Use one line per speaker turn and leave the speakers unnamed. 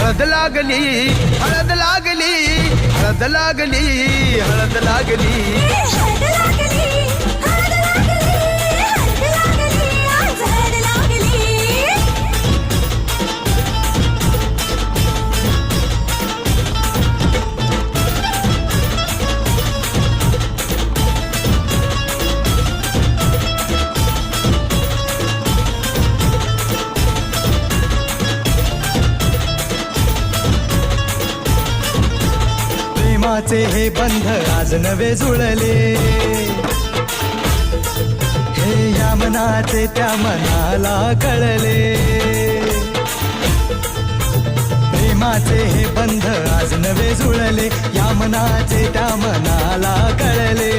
हळद लागली हळद लागली हळद लागली हळद लागली
हळद लागली, हळद लागली, हळद लागली, आज हळद लागली.
प्रेमाचे हे बंध आज नवे जुळले, हे या मनाचे त्या मनाला कळले. प्रेमाचे हे बंध आज नवे जुळले, या मनाचे त्या मनाला कळले.